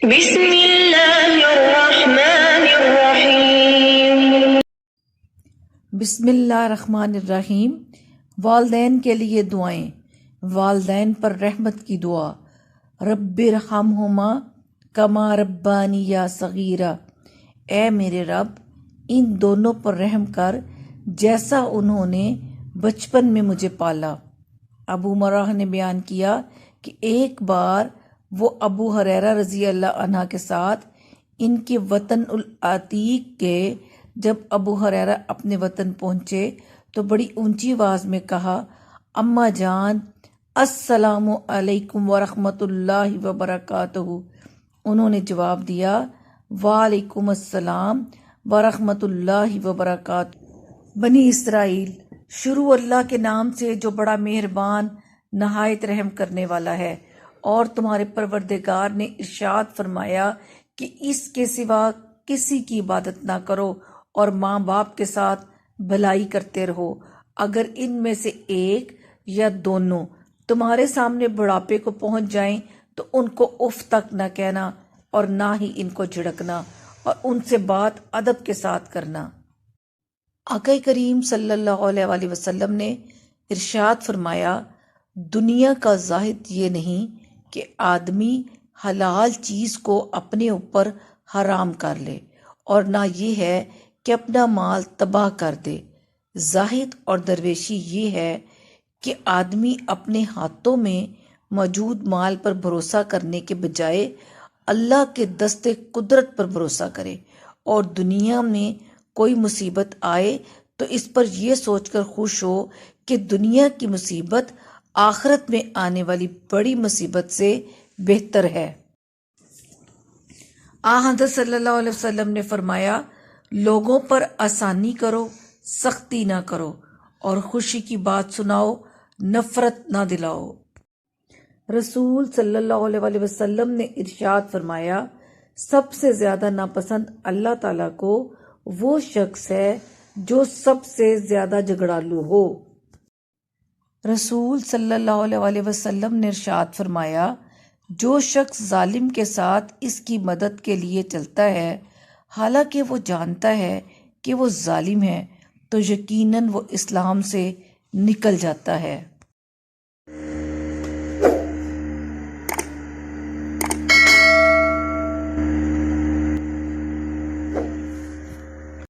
بسم اللہ الرحمن الرحیم۔ بسم اللہ الرحمن الرحیم۔ والدین کے لیے دعائیں۔ والدین پر رحمت کی دعا۔ رب ارحمہما کما ربانی صغیرا، اے میرے رب ان دونوں پر رحم کر جیسا انہوں نے بچپن میں مجھے پالا۔ ابو مراح نے بیان کیا کہ ایک بار وہ ابو ہریرہ رضی اللہ عنہ کے ساتھ ان کے وطن العتیق گئے۔ جب ابو ہریرہ اپنے وطن پہنچے تو بڑی اونچی آواز میں کہا، اماں جان السلام علیکم ورحمۃ اللہ وبرکاتہ۔ انہوں نے جواب دیا، وعلیکم السلام ورحمۃ اللہ وبرکاتہ۔ بنی اسرائیل، شروع اللہ کے نام سے جو بڑا مہربان نہایت رحم کرنے والا ہے۔ اور تمہارے پروردگار نے ارشاد فرمایا کہ اس کے سوا کسی کی عبادت نہ کرو اور ماں باپ کے ساتھ بھلائی کرتے رہو۔ اگر ان میں سے ایک یا دونوں تمہارے سامنے بڑھاپے کو پہنچ جائیں تو ان کو اف تک نہ کہنا اور نہ ہی ان کو جھڑکنا اور ان سے بات ادب کے ساتھ کرنا۔ آقا کریم صلی اللہ علیہ وآلہ وسلم نے ارشاد فرمایا، دنیا کا زاہد یہ نہیں کہ آدمی حلال چیز کو اپنے اوپر حرام کر لے، اور نہ یہ ہے کہ اپنا مال تباہ کر دے۔ زاہد اور درویشی یہ ہے کہ آدمی اپنے ہاتھوں میں موجود مال پر بھروسہ کرنے کے بجائے اللہ کے دست قدرت پر بھروسہ کرے، اور دنیا میں کوئی مصیبت آئے تو اس پر یہ سوچ کر خوش ہو کہ دنیا کی مصیبت آخرت میں آنے والی بڑی مصیبت سے بہتر ہے۔ حضرت صلی اللہ علیہ وسلم نے فرمایا، لوگوں پر آسانی کرو، سختی نہ کرو، اور خوشی کی بات سناؤ، نفرت نہ دلاؤ۔ رسول صلی اللہ علیہ وآلہ وسلم نے ارشاد فرمایا، سب سے زیادہ ناپسند اللہ تعالیٰ کو وہ شخص ہے جو سب سے زیادہ جھگڑالو ہو۔ رسول صلی اللہ علیہ وآلہ وسلم نے ارشاد فرمایا، جو شخص ظالم کے ساتھ اس کی مدد کے لیے چلتا ہے حالانکہ وہ جانتا ہے کہ وہ ظالم ہے تو یقیناً وہ اسلام سے نکل جاتا ہے۔